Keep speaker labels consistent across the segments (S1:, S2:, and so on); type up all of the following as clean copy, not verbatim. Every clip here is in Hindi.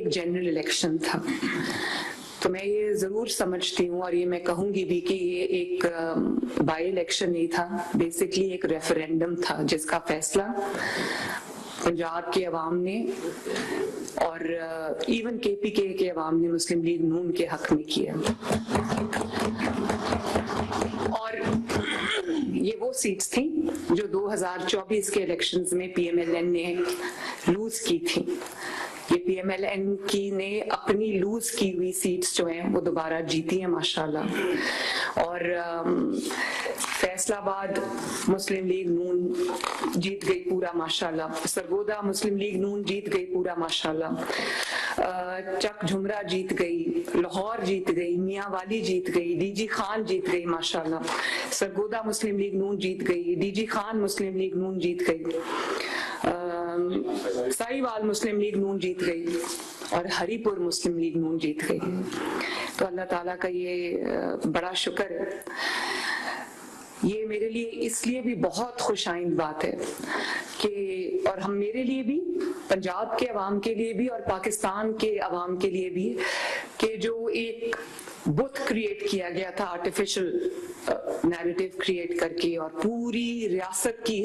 S1: एक जनरल इलेक्शन था। तो मैं ये जरूर समझती हूँ और ये मैं कहूंगी भी कि ये एक बाई इलेक्शन नहीं था, बेसिकली एक रेफरेंडम था जिसका फैसला पंजाब के अवाम ने और इवन केपीके के अवाम ने मुस्लिम लीग नून के हक में किया। और ये वो सीट्स थी जो 2024 के इलेक्शंस में पीएमएलएन ने लूज की थी। ये पीएमएलएन की ने अपनी लूज की हुई सीट्स जो हैं वो दोबारा जीती हैं माशाल्लाह। और फैसलाबाद मुस्लिम लीग नून जीत गई पूरा माशाल्लाह, सरगोदा मुस्लिम लीग नून जीत गई पूरा माशाल्लाह, चक झुमरा जीत गई, लाहौर जीत गई, मियाँ वाली जीत गई, डीजी खान जीत गई माशाल्लाह, सरगोदा मुस्लिम लीग नून जीत गई, डीजी खान मुस्लिम लीग नून जीत गई, साहिवाल मुस्लिम लीग नून जीत गई और हरिपुर मुस्लिम लीग नून जीत गई। तो अल्लाह ताला का ये बड़ा शुक्र है। ये मेरे लिए इसलिए भी बहुत खुशाइंद बात है कि और हम मेरे लिए भी, पंजाब के अवाम के लिए भी और पाकिस्तान के अवाम के लिए भी, कि जो एक बुत क्रिएट किया गया था आर्टिफिशियल नैरेटिव क्रिएट करके और पूरी रियासत की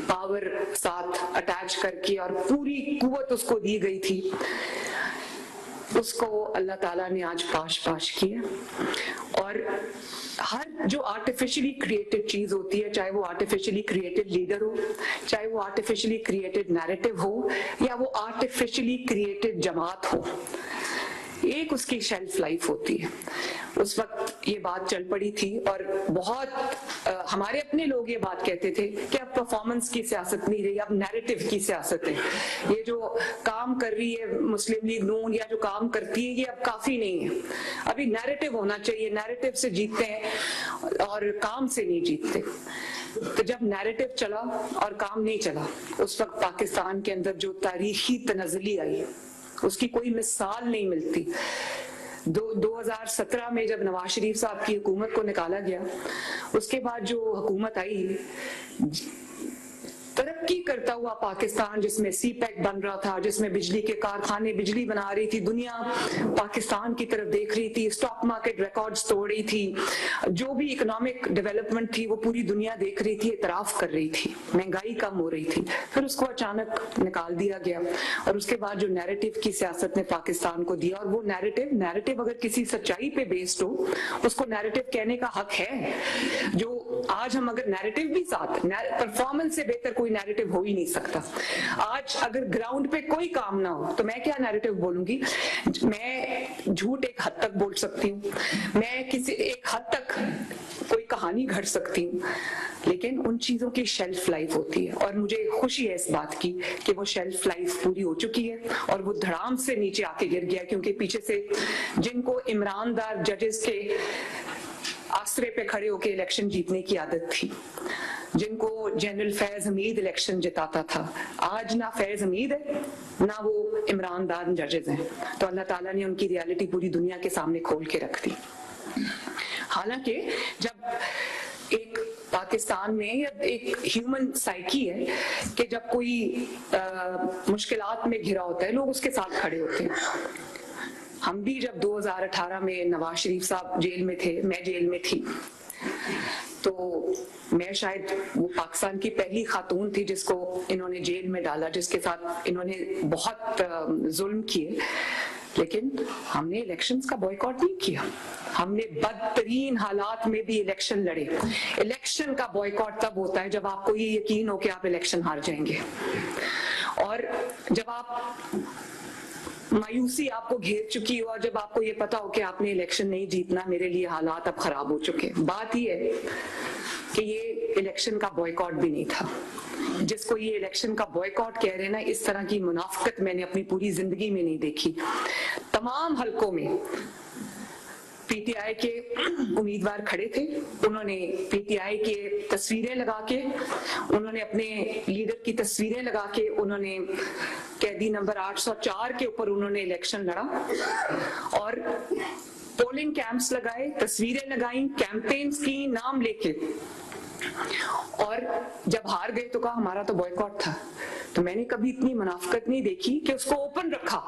S1: पावर साथ अटैच करके और पूरी कुव्वत उसको दी गई थी, उसको अल्लाह ताला ने आज पाश किया। और हर जो आर्टिफिशियली क्रिएटेड चीज होती है, चाहे वो आर्टिफिशियली क्रिएटेड लीडर हो, चाहे वो आर्टिफिशियली क्रिएटेड नैरेटिव हो, या वो आर्टिफिशियली क्रिएटेड जमात हो, एक उसकी शेल्फ लाइफ होती है। उस वक्त ये बात चल पड़ी थी और बहुत हमारे अपने लोग ये बात कहते थे कि अब परफॉर्मेंस की सियासत नहीं रही, अब नैरेटिव की सियासत है। ये जो काम कर रही है मुस्लिम लीग नून या जो काम करती है ये अब काफी नहीं है, अभी नैरेटिव होना चाहिए, नैरेटिव से जीतते हैं और काम से नहीं जीतते। तो जब नैरेटिव चला और काम नहीं चला, उस वक्त पाकिस्तान के अंदर जो तारीखी तनज़्ज़ुली आई उसकी कोई मिसाल नहीं मिलती। 2017 में जब नवाज शरीफ साहब की हुकूमत को निकाला गया, उसके बाद जो हुकूमत आई, तरक्की करता हुआ पाकिस्तान जिसमें सीपैक बन रहा था, जिसमें बिजली के कारखाने बिजली बना रही थी, दुनिया पाकिस्तान की तरफ देख रही थी, स्टॉक मार्केट रिकॉर्ड्स तोड़ रही थी, जो भी इकोनॉमिक डेवलपमेंट थी वो पूरी दुनिया देख रही थी, इतराफ कर रही थी, महंगाई कम हो रही थी। फिर उसको अचानक निकाल दिया गया और उसके बाद जो नैरेटिव की सियासत ने पाकिस्तान को दिया, और वो नैरेटिव अगर किसी सच्चाई पे बेस्ड हो उसको नैरेटिव कहने का हक है। जो आज हम अगर नैरेटिव भी साथ, परफॉर्मेंस से बेहतर कोई नैरेटिव हो ही नहीं सकता। आज अगर ग्राउंड पे कोई काम ना हो तो मैं क्या नैरेटिव बोलूंगी? मैं झूठ एक हद तक बोल सकती हूँ, मैं किसी एक हद तक कोई कहानी घड़ सकती हूँ, लेकिन उन चीजों की शेल्फ लाइफ होती है। और मुझे खुशी है इस बात की कि वो शेल्फ लाइफ पूरी हो चुकी है और वो धड़ाम से नीचे आके गिर गया, क्योंकि पीछे से जिनको ईमानदार जजेस के आसरे पे खड़े होके इलेक्शन जीतने की आदत थी, जिनको जनरल फैज हमीद इलेक्शन जिताता था, आज ना फैज हमीद है ना वो इमरानदार जजेस हैं। तो अल्लाह ताला ने उनकी रियलिटी पूरी दुनिया के सामने खोल के रख दी। हालांकि जब एक पाकिस्तान में या एक ह्यूमन साइकी है कि जब कोई मुश्किलात में घिरा होता है लोग उसके साथ खड़े होते हैं। हम भी जब 2018 में नवाज शरीफ साहब जेल में थे, मैं जेल में थी, तो मैं शायद वो पाकिस्तान की पहली खातून थी जिसको इन्होंने जेल में डाला, जिसके साथ इन्होंने बहुत जुल्म किए, लेकिन हमने इलेक्शंस का बॉयकॉट नहीं किया। हमने बदतरीन हालात में भी इलेक्शन लड़े। इलेक्शन का बॉयकॉट तब होता है जब आपको ये यकीन हो कि आप इलेक्शन हार जाएंगे, और जब आप मायूसी आपको घेर चुकी हो और जब आपको ये पता हो कि आपने इलेक्शन नहीं जीतना, मेरे लिए हालात अब खराब हो चुके। बात ये है कि ये इलेक्शन का बॉयकॉट भी नहीं था। जिसको ये इलेक्शन का बॉयकॉट कह रहे हैं ना, इस तरह की मुनाफिकत मैंने अपनी पूरी जिंदगी में नहीं देखी। तमाम हलकों में पीटीआई के उम्मीदवार खड़े थे, उन्होंने पीटीआई के तस्वीरें लगा के, उन्होंने अपने लीडर की तस्वीरें लगा के, उन्होंने कैदी नंबर 804 के ऊपर उन्होंने इलेक्शन लड़ा और पोलिंग कैंप्स लगाए, तस्वीरें लगाई, कैंपेन्स की, नाम लेके, और जब हार गए तो कहा हमारा तो बॉयकॉट था। तो मैंने कभी इतनी मुनाफिकत नहीं देखी कि उसको ओपन रखा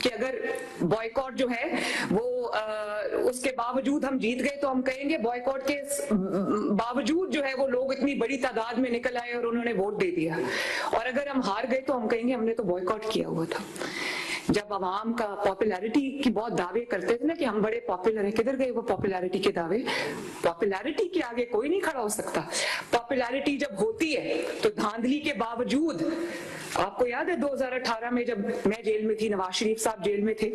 S1: कि अगर बॉयकॉट जो है वो उसके बावजूद हम जीत गए तो हम कहेंगे बॉयकॉट के बावजूद जो है वो लोग इतनी बड़ी तादाद में निकल आए और उन्होंने वोट दे दिया, और अगर हम हार गए तो हम कहेंगे हमने तो बॉयकॉट किया हुआ था। जब आवाम का पॉपुलैरिटी की बहुत दावे करते थे ना कि हम बड़े पॉपुलर हैं, किधर गए वो पॉपुलैरिटी के दावे? पॉपुलैरिटी के आगे कोई नहीं खड़ा हो सकता। पॉपुलैरिटी जब होती है तो धांधली के बावजूद, आपको याद है 2018 में जब मैं जेल में थी, नवाज शरीफ साहब जेल में थे,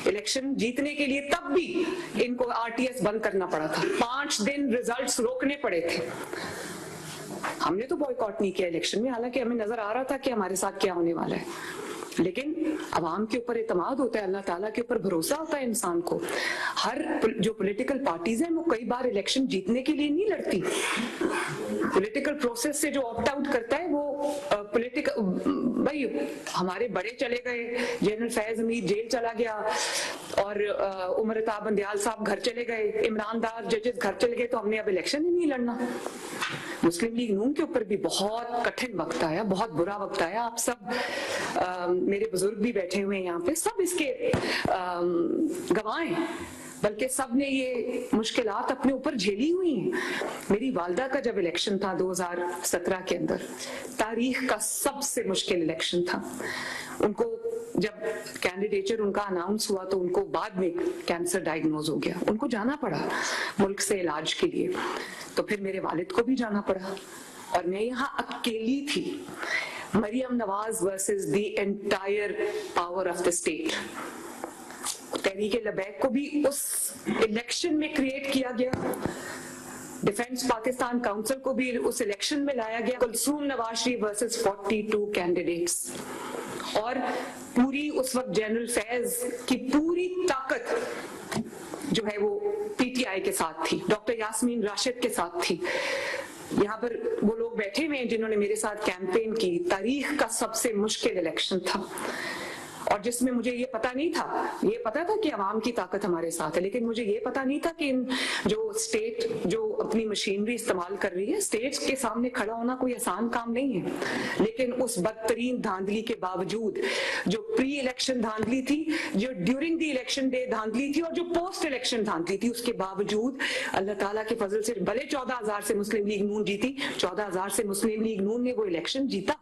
S1: इलेक्शन जीतने के लिए तब भी इनको आरटीएस बंद करना पड़ा था, 5 दिन रिजल्ट्स रोकने पड़े थे। हमने तो बॉयकॉट नहीं किया इलेक्शन में, हालांकि हमें नजर आ रहा था कि हमारे साथ क्या होने वाला है, लेकिन अवाम के ऊपर एतमाद होता है, अल्लाह ताला के ऊपर भरोसा होता है इंसान को। हर जो पॉलिटिकल पार्टीज हैं वो कई बार इलेक्शन जीतने के लिए नहीं लड़ती, पॉलिटिकल प्रोसेस से जो ऑप्ट आउट करता है वो पॉलिटिकल, भाई हमारे बड़े चले गए, जनरल फैज हमीद जेल चला गया और उमर अताब बंदयाल साहब घर चले गए, इमरान दार जजेस घर चले गए, तो हमने अब इलेक्शन ही नहीं लड़ना। मुस्लिम लीग नून के ऊपर भी बहुत कठिन वक्त आया, बहुत बुरा वक्त आया। आप सब मेरे बुजुर्ग भी बैठे हुए हैं यहाँ पे, सब इसके गवाह हैं, बल्कि सब ने ये मुश्किलात अपने ऊपर झेली हुई हैं। मेरी वालदा का जब इलेक्शन था 2017 के अंदर, तारीख का सबसे मुश्किल इलेक्शन था। उनको जब कैंडिडेचर उनका अनाउंस हुआ तो उनको बाद में कैंसर डायग्नोज हो गया, उनको जाना पड़ा मुल्क से इलाज के लिए, तो फिर मेरे वालिद को भी जाना पड़ा और मैं यहाँ अकेली थी। Maryam Nawaz versus the entire power of the state. Tehreek Labbaik को भी उस इलेक्शन में क्रिएट किया गया, डिफेंस पाकिस्तान काउंसिल को भी उस इलेक्शन में लाया गया। कुलसूम नवाज शरीफ वर्सेस 42 कैंडिडेट्स, और पूरी उस वक्त जनरल फैज की पूरी ताकत जो है वो पीटीआई के साथ थी, डॉक्टर यास्मीन राशिद के साथ थी। यहाँ पर वो लोग बैठे हुए हैं जिन्होंने मेरे साथ कैंपेन की। तारीख का सबसे मुश्किल इलेक्शन था और जिसमें मुझे ये पता नहीं था, ये पता था कि अवाम की ताकत हमारे साथ है, लेकिन मुझे ये पता नहीं था कि जो स्टेट जो अपनी मशीनरी इस्तेमाल कर रही है, स्टेट के सामने खड़ा होना कोई आसान काम नहीं है। लेकिन उस बदतरीन धांधली के बावजूद, जो प्री इलेक्शन धांधली थी, जो ड्यूरिंग द इलेक्शन डे धांधली थी और जो पोस्ट इलेक्शन धांधली थी, उसके बावजूद अल्लाह ताला के फजल से भले 14,000 से मुस्लिम लीग नून जीती, 14,000 से मुस्लिम लीग नून ने वो इलेक्शन जीता।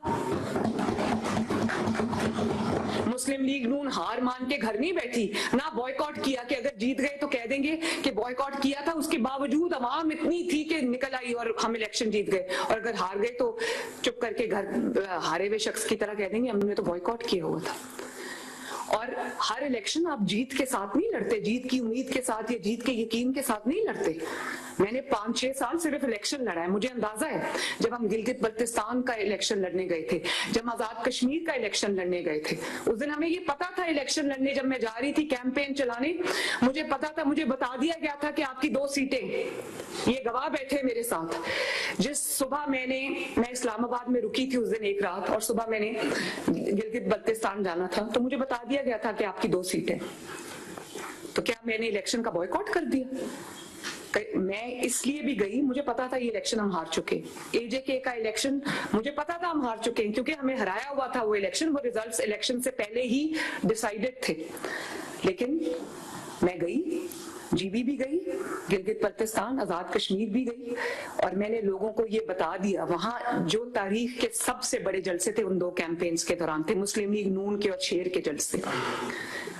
S1: मुस्लिम लीग नून हार मान के घर नहीं बैठी, ना बॉयकॉट किया कि अगर जीत गए तो कह देंगे कि बॉयकॉट किया था, उसके बावजूद अवाम इतनी थी कि निकल आई और हम इलेक्शन जीत गए, और अगर हार गए तो चुप करके घर हारे हुए शख्स की तरह कह देंगे हमने तो बॉयकॉट किया हुआ था। और हर इलेक्शन आप जीत के साथ नहीं लड़ते, जीत की उम्मीद के साथ या जीत के यकीन के साथ नहीं लड़ते। मैंने 5-6 साल सिर्फ इलेक्शन लड़ा है, मुझे अंदाजा है जब हम गिलगित बल्तिस्तान का इलेक्शन लड़ने गए थे, जब आजाद कश्मीर का इलेक्शन लड़ने गए थे, उस दिन हमें ये पता था इलेक्शन लड़ने, जब मैं जा रही थी कैंपेन चलाने, मुझे पता था, मुझे बता दिया गया था कि आपकी 2 सीटें, ये गवाह बैठे मेरे साथ। जिस सुबह मैं इस्लामाबाद में रुकी थी उस दिन एक रात, और सुबह मैंने गिलगित बल्तिस्तान जाना था, तो मुझे बता दिया गया था कि आपकी 2 सीटें। तो क्या मैंने इलेक्शन का बॉयकॉट कर दिया? मैं इसलिए भी गई, मुझे पता था ये इलेक्शन हम हार चुके, एजेके का इलेक्शन मुझे पता था हम हार चुके हैं, क्योंकि हमें हराया हुआ था वो इलेक्शन, वो रिजल्ट्स इलेक्शन से पहले ही डिसाइडेड थे। लेकिन मैं गई, जीबी भी गई, गिलगित बल्तिस्तान, आजाद कश्मीर भी गई, और मैंने लोगों को ये बता दिया, वहां जो तारीख के सबसे बड़े जलसे थे उन 2 कैंपेन्स के दौरान थे, मुस्लिम लीग नून के और शेर के जलसे।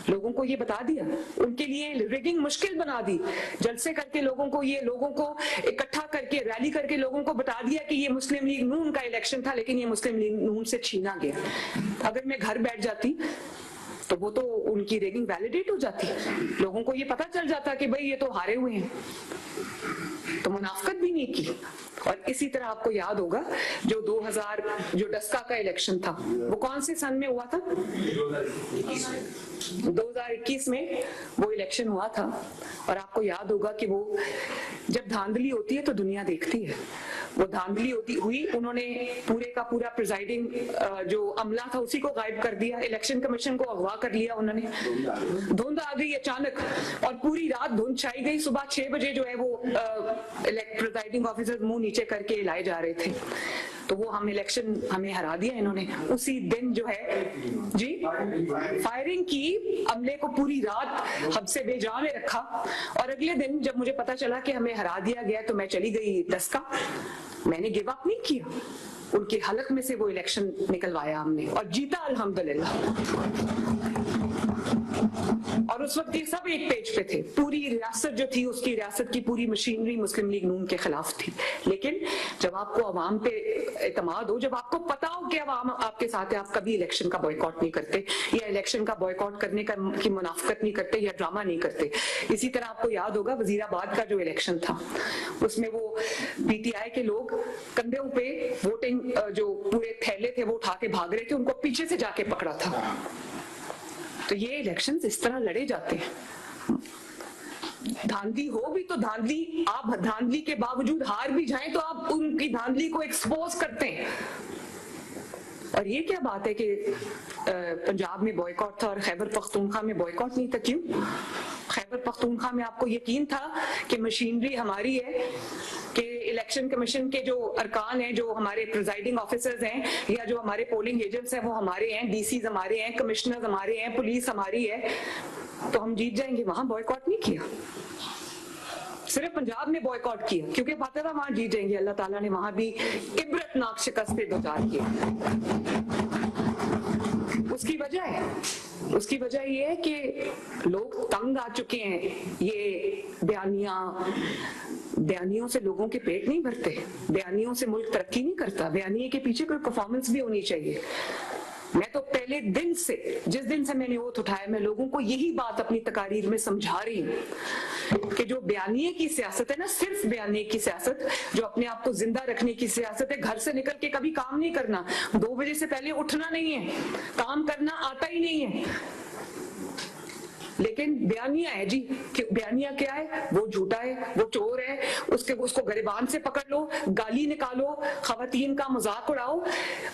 S1: लोगों को ये बता दिया, उनके लिए रिगिंग मुश्किल बना दी, जलसे करके लोगों को इकट्ठा करके रैली करके लोगों को बता दिया कि ये मुस्लिम लीग नून का इलेक्शन था, लेकिन ये मुस्लिम लीग नून से छीना गया। अगर मैं घर बैठ जाती तो वो तो उनकी रेगिंग वैलिडेट हो जाती, लोगों को ये पता चल जाता कि भाई ये तो हारे हुए हैं, तो मुनाफिकत भी नहीं की। और इसी तरह आपको याद होगा जो 2000 जो डस्का का इलेक्शन था, वो कौन से सन में हुआ था? 2021 में वो इलेक्शन हुआ था। और आपको याद होगा कि वो जब धांधली होती है तो दुनिया देखती है, वो धांधली हुई, उन्होंने पूरे का पूरा प्रिजाइडिंग जो अमला था उसी को गायब कर दिया, इलेक्शन कमीशन को अगवा कर लिया उन्होंने, धुंध आ गई अचानक और पूरी रात धुंध छाई गई। सुबह 6 बजे जो है वो प्रिजाइडिंग ऑफिसर मुंह नीचे करके लाए जा रहे थे, तो वो हमें हरा दिया इन्होंने। उसी दिन जो है जी फायरिंग की, अमले को पूरी रात हब्से बेजा में रखा और अगले दिन जब मुझे पता चला कि हमें हरा दिया गया तो मैं चली गई दस्का। मैंने गिव अप नहीं किया, उनके हलक में से वो इलेक्शन निकलवाया हमने और जीता अल्हम्दुलिल्लाह। और उस वक्त ये सब एक पेज पे थे, पूरी रियासत जो थी उसकी रियासत की पूरी मशीनरी मुस्लिम लीग नून के खिलाफ थी। लेकिन जब आपको अवाम पे एतमाद हो, जब आपको पता हो कि अवाम आपके साथ है, आप कभी इलेक्शन का बॉयकॉट नहीं करते या इलेक्शन का बॉयकॉट करने की मुनाफकत नहीं करते या ड्रामा नहीं करते। इसी तरह आपको याद होगा वजीराबाद का जो इलेक्शन था, उसमें वो पीटीआई के लोग कंधों पे वोटिंग जो पूरे थैले थे वो उठा के भाग रहे थे, उनको पीछे से जाके पकड़ा था। तो ये इलेक्शंस इस तरह लड़े जाते हैं। धांधली हो भी तो धांधली, आप धांधली के बावजूद हार भी जाएं तो आप उनकी धांधली को एक्सपोज करते हैं। और ये क्या बात है कि पंजाब में बॉयकॉट था और खैबर पख्तूनख्वा में बॉयकॉट नहीं था? क्यों? खैबर पख्तूनख्वा में आपको यकीन था कि मशीनरी हमारी है, कि इलेक्शन कमीशन के जो अरकान हैं, जो हमारे प्रिजाइडिंग ऑफिसर्स हैं या जो हमारे पोलिंग एजेंट्स हैं वो हमारे हैं, डीसीज हमारे हैं, कमिश्नर हमारे हैं, पुलिस हमारी है, तो हम जीत जाएंगे। वहां बॉयकॉट नहीं किया, सिर्फ पंजाब में बॉयकॉट किया क्योंकि पता था वहां जीत जाएंगे। अल्लाह ताला ने वहां भी इबरतनाक शिकस्त दो चार किए। उसकी वजह ये है कि लोग तंग आ चुके हैं। ये बयानियों से लोगों के पेट नहीं भरते, बयानियों से मुल्क तरक्की नहीं करता, बयानिए के पीछे कोई परफॉर्मेंस भी होनी चाहिए। मैं तो पहले दिन से, जिस दिन से मैंने ओथ उठाया, मैं लोगों को यही बात अपनी तकारीर में समझा रही हूँ कि जो बयानिए की सियासत है ना, सिर्फ बयानिए की सियासत, जो अपने आप को जिंदा रखने की सियासत है, घर से निकल के कभी काम नहीं करना, 2 बजे से पहले उठना नहीं है, काम करना आता ही नहीं है। लेकिन बयानिया है जी, कि बयानिया क्या है? वो झूठा है, वो चोर है, उसको गरिबान से पकड़ लो, गाली निकालो, खवातीन का मजाक उड़ाओ।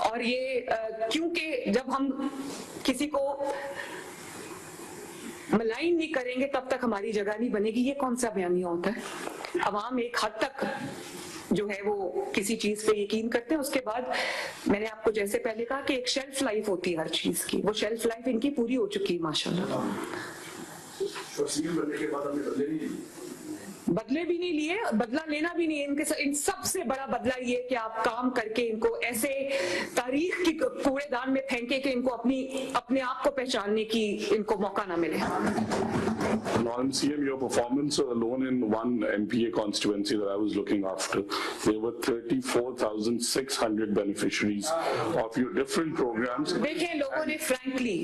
S1: और ये क्योंकि जब हम किसी को मलाइन नहीं करेंगे तब तक हमारी जगह नहीं बनेगी। ये कौन सा बयानिया होता है? अवाम एक हद तक जो है वो किसी चीज पे यकीन करते हैं, उसके बाद मैंने आपको जैसे पहले कहा कि एक शेल्फ लाइफ होती है हर चीज की, वो शेल्फ लाइफ इनकी पूरी हो चुकी है माशाल्लाह।
S2: बनने के बाद हमने
S1: बदले भी नहीं लिए, बदला लेना भी नहीं। इन सबसे बड़ा बदला ये कि आप काम करके इनको ऐसे तारीख की कूड़ेदान में फेंके कि इनको अपने आप को पहचानने की इनको मौका ना मिले।
S2: Madam CM, your performance alone in one MPA constituency that I was looking after, there were 34,600 beneficiaries of your different programs.
S1: देखें, लोगों ने फ्रैंकली,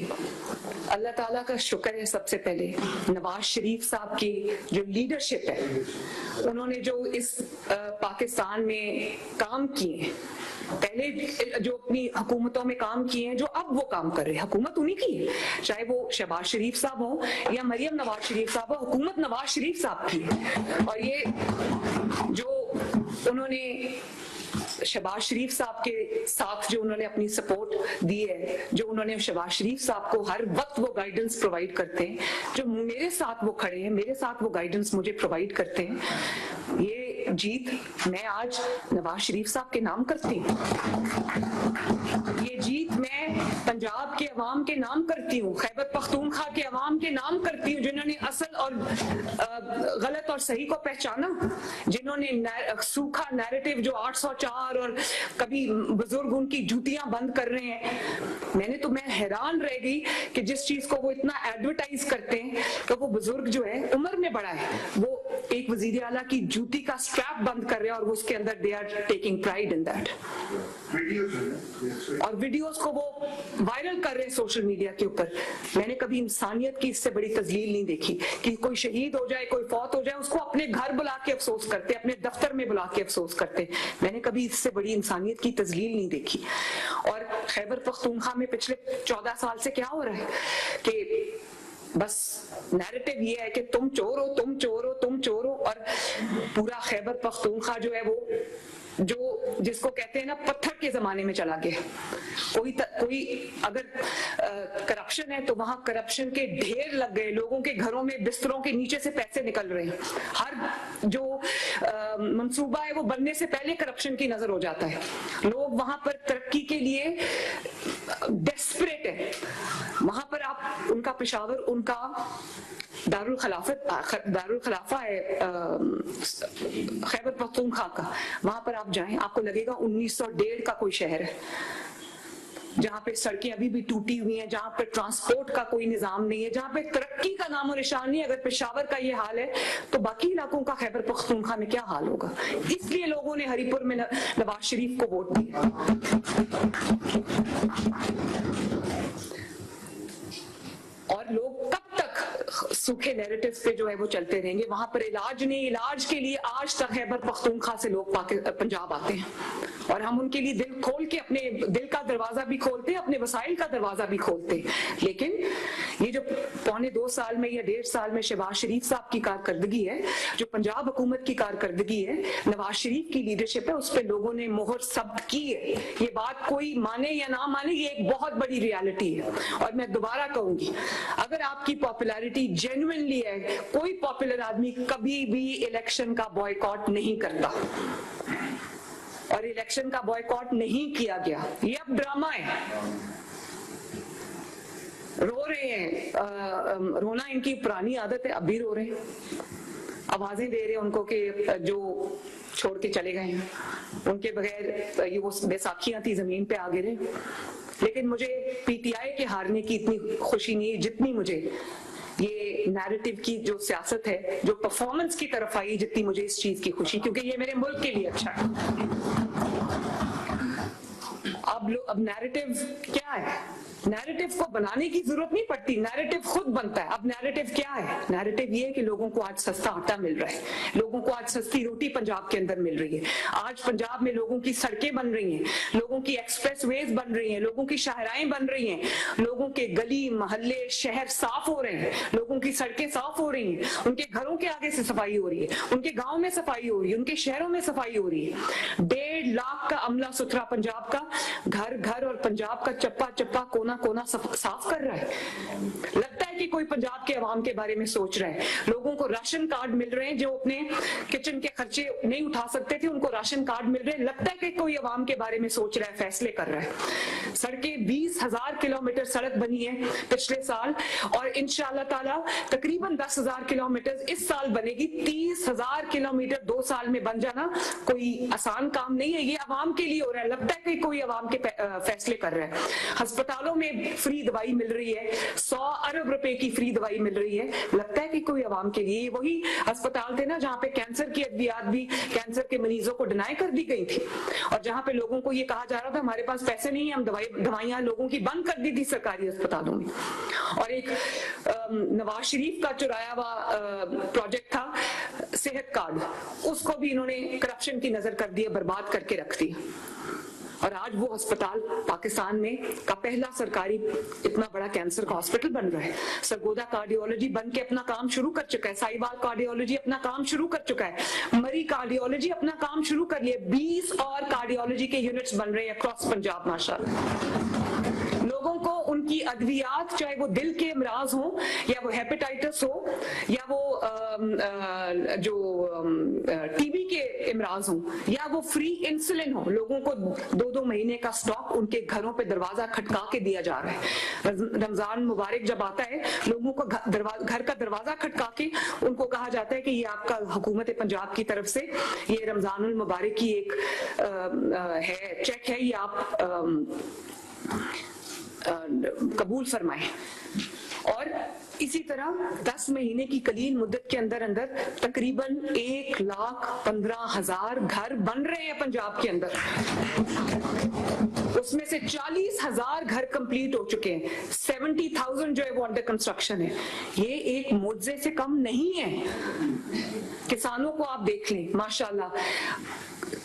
S1: अल्लाह ताला का शुक्र है सबसे पहले नवाज शरीफ साहब की जो लीडरशिप है, उन्होंने जो इस पाकिस्तान में काम किए, पहले जो अपनी हुकूमतों में काम किए हैं, जो अब वो काम कर रहे हैं, हुकूमत उन्हीं की है, चाहे वो शहबाज शरीफ साहब हो या मरियम नवाज शरीफ साहब हो, हुकूमत नवाज शरीफ साहब की है। और ये जो उन्होंने शहबाज शरीफ साहब के साथ जो उन्होंने अपनी सपोर्ट दी है, जो उन्होंने शहबाज शरीफ साहब को हर वक्त वो गाइडेंस प्रोवाइड करते हैं, जो मेरे साथ वो खड़े हैं, मेरे साथ वो गाइडेंस मुझे प्रोवाइड करते हैं, ये जीत मैं आज नवाज शरीफ साहब के नाम करती हूँ। ये जीत मैं पंजाब के अवाम के नाम करती हूँ, खैबर पख्तूनख्वा के अवाम के नाम करती हूँ, जिन्होंने असल और गलत और सही को पहचाना, जिन्होंने सूखा नैरेटिव जो 804 और कभी बुजुर्ग उनकी जूतियां बंद कर रहे हैं। मैं हैरान रह गई कि जिस चीज को वो इतना एडवर्टाइज करते हैं कि वो बुजुर्ग जो है उम्र में बड़ा है, वो एक वजीर आला की जूती का स्ट्रैप बंद कर रहे हैं और वो उसके अंदर they are taking pride in that. और वीडियोस को वो वायरल कर रहे हैं सोशल मीडिया के ऊपर। मैंने कभी इंसानियत की इससे बड़ी तजलील नहीं देखी कि कोई शहीद हो जाए, कोई फौत हो जाए, उसको अपने घर बुला के अफसोस करते, अपने दफ्तर में बुला के अफसोस करते। मैंने कभी इससे बड़ी इंसानियत की तजलील नहीं देखी। और खैबर पख्तूनख्वा में पिछले 14 साल से क्या हो रहा है कि बस नैरेटिव ये है कि तुम चोर हो, तुम चोर हो, तुम चोर हो। और पूरा खैबर पख्तूनख्वा जो है वो जो जिसको कहते हैं ना पत्थर के जमाने में चला गया। कोई अगर करप्शन है तो वहां करप्शन के ढेर लग गए, लोगों के घरों में बिस्तरों के नीचे से पैसे निकल रहे हैं। हर जो मंसूबा है वो बनने से पहले करप्शन की नजर हो जाता है। लोग वहां पर तरक्की के लिए डेस्परेट है। वहां पर आप उनका पेशावर, उनका दारुल खलाफा है खैबर पख्तूनख्वा का, वहां पर आप जाएं आपको लगेगा 1901 का कोई शहर है, जहां पे सड़कें अभी भी टूटी हुई हैं, जहां पे ट्रांसपोर्ट का कोई निजाम नहीं है, जहां पे तरक्की का नामो निशान नहीं है। अगर पेशावर का ये हाल है तो बाकी इलाकों का खैबर पख्तूनख्वा में क्या हाल होगा। इसलिए लोगों ने हरिपुर में नवाज शरीफ को वोट दिया। और लोग कब तक सूखे नैरेटिव पे जो है वो चलते रहेंगे। वहां पर इलाज नहीं, इलाज के लिए आज तक खैबर पख्तूनख्वा से लोग पंजाब आते हैं और हम उनके लिए दिल खोल के, अपने दिल का दरवाजा भी खोलते हैं, अपने वसाइल का दरवाजा भी खोलते हैं। लेकिन ये जो 2.25 साल में या 1.5 साल में शहबाज शरीफ साहब की कारकर्दगी है, जो पंजाब हुकूमत की कारकर्दगी है, नवाज शरीफ की लीडरशिप है, उस पर लोगों ने मोहर सब्त की है। ये बात कोई माने या ना माने, ये एक बहुत बड़ी रियलिटी है। और मैं दोबारा कहूंगी, अगर आपकी पॉपुलैरिटी जेन्युइनली है, कोई पॉपुलर आदमी कभी भी इलेक्शन का बॉयकॉट नहीं करता और इलेक्शन का बॉयकॉट नहीं किया गया। ये अब ड्रामा है, रो रहे हैं, रोना इनकी पुरानी आदत है, अब भी रो रहे हैं, आवाजें दे रहे हैं उनको कि जो छोड़ के चले गए हैं, उनके बगैर ये वो बैसाखियां थी जमीन पे आ गिरे। लेकिन मुझे पीटीआई के हारने की इतनी खुशी नहीं जितनी मुझे ये नैरेटिव की जो सियासत है, जो परफॉर्मेंस की तरफ आई, जितनी मुझे इस चीज की खुशी, क्योंकि ये मेरे मुल्क के लिए अच्छा है। अब नैरेटिव क्या है? नैरेटिव को बनाने की जरूरत नहीं पड़ती, नैरेटिव खुद बनता है। अब नैरेटिव क्या है? नैरेटिव ये है कि लोगों को आज सस्ता आटा मिल रहा है, लोगों को आज सस्ती रोटी पंजाब के अंदर मिल रही है। आज पंजाब में लोगों की सड़कें बन रही हैं, लोगों की एक्सप्रेसवेज बन रही हैं, लोगों की शाहराएं बन रही हैं, लोगों के गली मोहल्ले शहर साफ हो रहे हैं, लोगों की सड़कें साफ हो रही हैं, उनके घरों के आगे से सफाई हो रही है, उनके गाँव में सफाई हो रही है, उनके शहरों में सफाई हो रही है। 1.5 लाख का अमला सुथरा पंजाब का घर घर और पंजाब का चप्पा चप्पा कोना कोना साफ कर रहा है। लगता है कि कोई पंजाब के अवाम के बारे में सोच रहा है। लोगों को राशन कार्ड मिल रहे हैं, जो अपने किचन के खर्चे नहीं उठा सकते थे उनको राशन कार्ड मिल रहे हैं। लगता है कि कोई अवाम के बारे में सोच रहा है, फैसले कर रहा है। सड़कें 20,000 किलोमीटर सड़क बनी है पिछले साल और इंशाअल्लाह ताला तकरीबन 10,000 किलोमीटर इस साल बनेगी। 30,000 किलोमीटर 2 साल में बन जाना कोई आसान काम नहीं है। ये अवाम के लिए हो रहा है। लगता है कि कोई अवाम के फैसले कर रहा है। अस्पतालों में फ्री दवाई मिल रही है, 100 अरब रुपए की फ्री दवाई मिल रही है। लगता है कि कोई अवाम के लिए। वही अस्पताल थे ना जहां पे कैंसर की अद्वियात भी कैंसर के मरीजों को डिनाई कर दी गई थी और जहां पे लोगों को ये कहा जा रहा था हमारे पास पैसे नहीं है, हम दवाइयां लोगों की बंद कर दी थी सरकारी अस्पतालों में। और एक नवाज शरीफ का चुराया हुआ प्रोजेक्ट था सेहत कार्ड, उसको भी इन्होंने करप्शन की नजर कर दिया, बर्बाद करके रख दिया। और आज वो अस्पताल पाकिस्तान में का पहला सरकारी इतना बड़ा कैंसर का हॉस्पिटल बन रहा है। सरगोदा कार्डियोलॉजी बन के अपना काम शुरू कर चुका है, साहिवाल कार्डियोलॉजी अपना काम शुरू कर चुका है, मरी कार्डियोलॉजी अपना काम शुरू कर लिया। 20 और कार्डियोलॉजी के यूनिट्स बन रहे हैं अक्रॉस पंजाब माशाल्लाह। लोगों को उनकी अद्वियात, चाहे वो दिल के अमराज हो या वो हेपेटाइटिस हो या वो जो टीबी के इमराज हो या वो फ्री इंसुलिन हो, लोगों को 2-2 महीने का स्टॉक उनके घरों पे दरवाजा खटका के दिया जा रहा है। रमजान मुबारक जब आता है, लोगों को घर का दरवाजा खटका के उनको कहा जाता है कि ये आपका हुकूमत पंजाब की तरफ से ये रमजानुल मुबारक की एक है चेक है, ये आप कबूल फरमाएं। और इसी तरह 10 महीने की कलील मुद्दत के अंदर अंदर तकरीबन 1,15,000 घर बन रहे हैं पंजाब के अंदर। उसमें से 40,000 घर कंप्लीट हो चुके हैं, 70,000 जो है वो अंडर कंस्ट्रक्शन है। ये एक मुआवजे से कम नहीं है। किसानों को आप देख लें, माशाल्लाह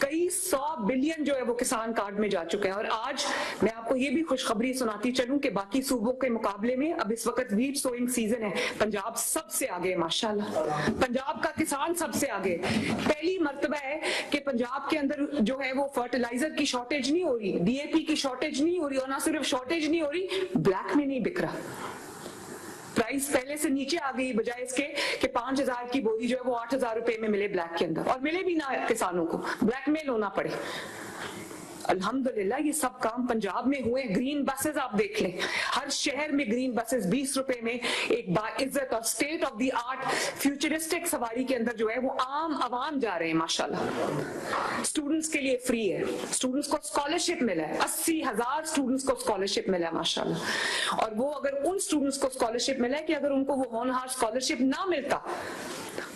S1: कई 100 बिलियन जो है वो किसान कार्ड में जा चुके हैं। और आज मैं आपको ये भी खुशखबरी सुनाती चलूं कि बाकी सूबों के मुकाबले में अब इस वक्त वीट सोइंग सीजन है, पंजाब सबसे आगे माशाल्लाह, पंजाब का किसान सबसे आगे। पहली मर्तबा है कि पंजाब के अंदर जो है वो फर्टिलाइजर की शॉर्टेज नहीं हो रही, डीएपी की शॉर्टेज नहीं हो रही, और ना सिर्फ शॉर्टेज नहीं हो रही, ब्लैक में नहीं बिक रहा, प्राइस पहले से नीचे आ गई, बजाय इसके कि 5,000 की बोरी जो है वो 8,000 रुपए में मिले ब्लैक के अंदर, और मिले भी ना किसानों को, ब्लैकमेल होना पड़े। अल्हम्दुलिल्लाह ये सब काम पंजाब में हुए। ग्रीन बसेस आप देख लें, हर शहर में ग्रीन बसेस 20 रुपए में एक बाइज्जत और state of the art futuristic सवारी के अंदर जो है वो आम आवाम जा रहे हैं माशाल्लाह। स्टूडेंट्स के लिए फ्री है, स्टूडेंट्स को स्कॉलरशिप मिला है, 80,000 स्टूडेंट्स को स्कॉलरशिप मिला है माशाल्लाह। और वो अगर उन स्टूडेंट्स को स्कॉलरशिप मिला है कि अगर उनको वो होनहार स्कॉलरशिप ना मिलता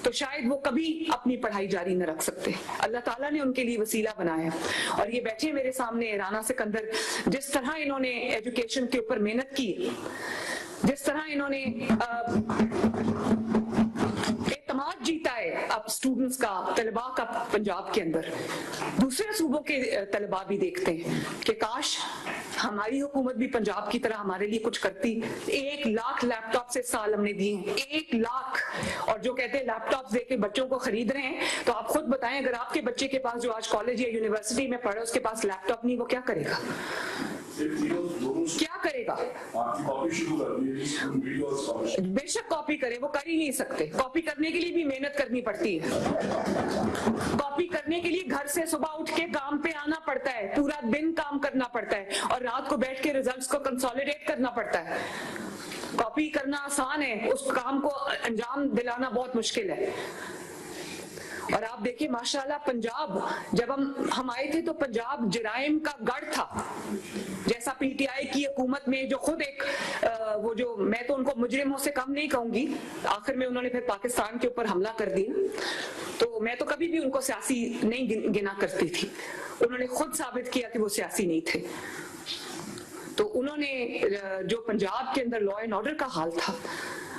S1: तो शायद वो कभी अपनी पढ़ाई जारी न रख सकते। अल्लाह ताला ने उनके लिए वसीला बनाया। और ये बैठे मेरे सामने राना सिकंदर, जिस तरह इन्होंने एजुकेशन के ऊपर मेहनत की, जिस तरह इन्होंने एतमाद जीता है अब स्टूडेंट्स का, तलबा का पंजाब के अंदर, दूसरे सूबों के तलबा भी देखते हैं कि काश हमारी हुकूमत भी पंजाब की तरह हमारे लिए कुछ करती। 1 लाख लैपटॉप से साल हमने दिए, 1 लाख। और जो कहते हैं लैपटॉप देके बच्चों को खरीद रहे हैं, तो आप खुद बताएं अगर आपके बच्चे के पास जो आज कॉलेज या यूनिवर्सिटी में पढ़े उसके पास लैपटॉप नहीं, वो क्या करेगा, क्या करेगा? बेशक कॉपी करे, वो कर ही नहीं सकते। कॉपी करने के लिए भी मेहनत करनी पड़ती है, कॉपी करने के लिए घर से सुबह उठ के काम पे आना पड़ता है, पूरा दिन काम करना पड़ता है, और रात को बैठ के रिजल्ट्स को कंसोलिडेट करना पड़ता है। कॉपी करना आसान है, उस काम को अंजाम दिलाना बहुत मुश्किल है। और आप देखिए माशाल्लाह पंजाब, जब हम आए थे तो पंजाब जराइम का गढ़ था, जैसा पीटीआई की हुकूमत में जो खुद एक वो जो, मैं तो उनको मुजरिमों से कम नहीं कहूंगी, आखिर में उन्होंने फिर पाकिस्तान के ऊपर हमला कर दिया, तो मैं तो कभी भी उनको सियासी नहीं गिना करती थी। उन्होंने खुद साबित किया कि वो सियासी नहीं थे। तो उन्होंने जो पंजाब के अंदर लॉ एंड ऑर्डर का हाल था,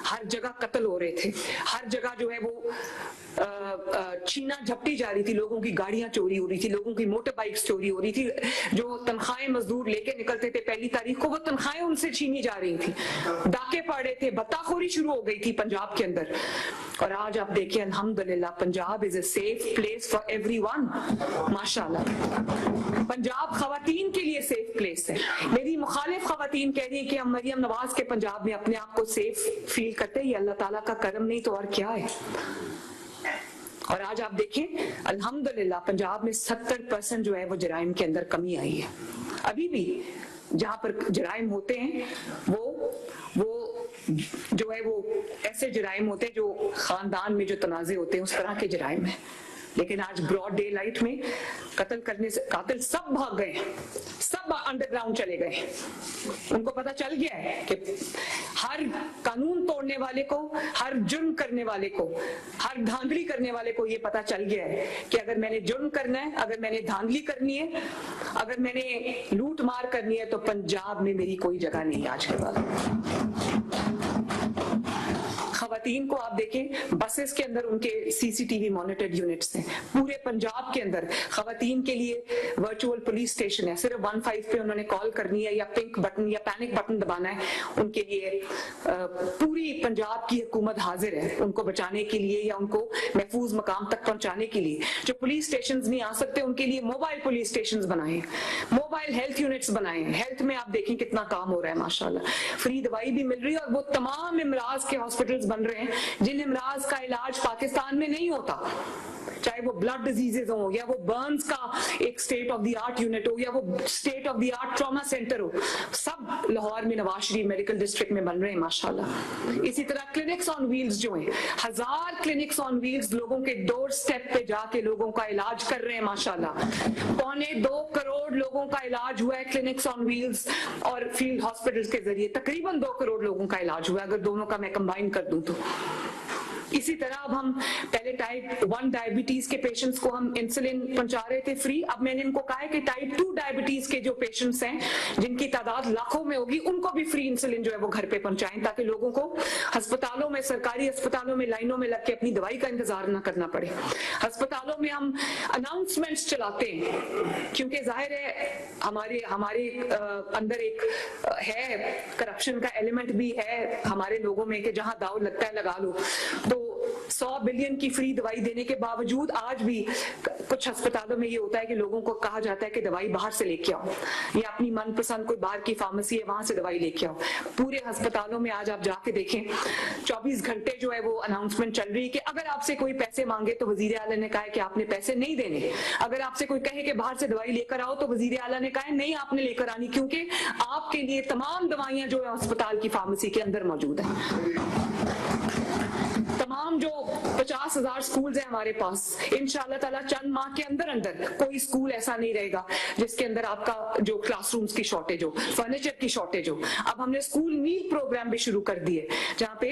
S1: हर जगह कत्ल हो रहे थे, हर जगह जो है वो छीना झपटी जा रही थी, लोगों की गाड़ियां चोरी हो रही थी, लोगों की मोटर बाइक्स चोरी हो रही थी, जो तनख्वाहें मजदूर लेके निकलते थे पहली तारीख को, वो तनख्वाहें उनसे छीनी जा रही थी, डाके पड़ रहे थे, बत्ताखोरी शुरू हो गई थी पंजाब के अंदर। और आज आप देखिए अल्हम्दुलिल्लाह Punjab is a safe place for everyone माशाल्लाह। पंजाब खवातीन के लिए सेफ प्लेस है। मेरी मुखालिफ खवातीन कह रही है कि हम मरियम नवाज के पंजाब में अपने आप को सेफ फील करते हैं, ये अल्लाह ताला का करम नहीं तो और क्या है। और आज आप देखें अल्हम्दुलिल्लाह पंजाब में 70% जो है वो जराइम के अंदर कमी आई है। अभी भी जहां पर जराइम होते हैं वो जो है वो ऐसे जराइम होते हैं जो खानदान में जो तनाजे होते हैं, उस तरह के जराइम है। लेकिन आज ब्रॉड डे लाइट में कत्ल करने से कातिल सब भाग गए, सब अंडरग्राउंड चले गए। उनको पता चल गया है कि हर कानून तोड़ने वाले को, हर जुर्म करने वाले को, हर धांधली करने वाले को ये पता चल गया है कि अगर मैंने जुर्म करना है, अगर मैंने धांधली करनी है, अगर मैंने लूट मार करनी है, तो पंजाब में मेरी कोई जगह नहीं आज के बाद। खवातीन को आप देखें बसेस के अंदर उनके सीसीटीवी मॉनिटर्ड यूनिट्स हैं। पूरे पंजाब के अंदर खवातीन के लिए वर्चुअल पुलिस स्टेशन है। सिर्फ 15 पे उन्होंने कॉल करनी है या पिंक बटन या पैनिक बटन दबाना है, उनके लिए पूरी पंजाब की हुकूमत हाजिर है उनको बचाने के लिए या उनको महफूज मकाम तक पहुंचाने के लिए। जो पुलिस स्टेशन नहीं आ सकते उनके लिए मोबाइल पुलिस स्टेशन बनाए, मोबाइल हेल्थ यूनिट्स बनाए। हेल्थ में आप देखें कितना काम हो रहा है माशाल्लाह, फ्री दवाई भी मिल रही है। और वो तमाम इमराज के हॉस्पिटल्स बन रहे हैं जिन इमराज का इलाज पाकिस्तान में नहीं होता, चाहे वो ब्लड डिजीजेज हो या वो बर्न्स का एक state of the art unit हो या वो state of the art trauma centre हो, सब लाहौर में नवाज शरीफ मेडिकल डिस्ट्रिक्ट में बन रहे हैं माशाल्लाह। इसी तरह क्लिनिक्स ऑन व्हील्स जो हैं, 1000 क्लिनिक्स ऑन व्हील्स लोगों के डोर स्टेप पे जाके लोगों का इलाज कर रहे हैं माशाल्लाह। 2.25 करोड़ लोगों का इलाज हुआ है क्लिनिक्स ऑन व्हील्स और फील्ड हॉस्पिटल्स के जरिए। तकरीबन 2 करोड़ लोगों का इलाज हुआ है अगर दोनों का मैं कंबाइन कर दूं तो। इसी तरह अब हम पहले टाइप 1 डायबिटीज के पेशेंट्स को हम इंसुलिन पहुंचा रहे थे फ्री, अब मैंने इनको कहा है कि टाइप 2 डायबिटीज के जो पेशेंट्स हैं जिनकी तादाद लाखों में होगी उनको भी फ्री इंसुलिन जो है वो घर पे पहुंचाएं, ताकि लोगों को अस्पतालों में, सरकारी अस्पतालों में लाइनों में लग के अपनी दवाई का इंतजार ना करना पड़े। अस्पतालों में हम अनाउंसमेंट्स चलाते हैं क्योंकि जाहिर है हमारे अंदर एक है करप्शन का एलिमेंट भी है हमारे लोगों में कि जहां दाव लगता है लगा लो। तो 100 बिलियन की फ्री दवाई देने के बावजूद आज भी कुछ अस्पतालों में ये होता है कि लोगों को कहा जाता है कि दवाई बाहर से लेके आओ या अपनी मनपसंद कोई बाहर की फार्मेसी है वहां से दवाई लेके आओ। पूरे अस्पतालों में आज आप जाके देखें 24 घंटे जो है वो अनाउंसमेंट चल रही है कि अगर आपसे कोई पैसे मांगे तो वजीर आला ने कहा है कि आपने पैसे नहीं देने, अगर आपसे कोई कहे कि बाहर से दवाई लेकर आओ तो वजीर आला ने कहा है नहीं आपने लेकर आनी, क्योंकि आपके लिए तमाम दवाइयां जो है अस्पताल की फार्मेसी के अंदर मौजूद है। तमाम जो 50,000 स्कूल्स हैं हमारे पास, इंशाअल्लाह ताला चंद माह के अंदर अंदर कोई स्कूल ऐसा नहीं रहेगा जिसके अंदर आपका जो क्लासरूम्स की शॉर्टेज हो, फर्नीचर की शॉर्टेज हो। अब हमने स्कूल मील प्रोग्राम भी शुरू कर दिए जहाँ पे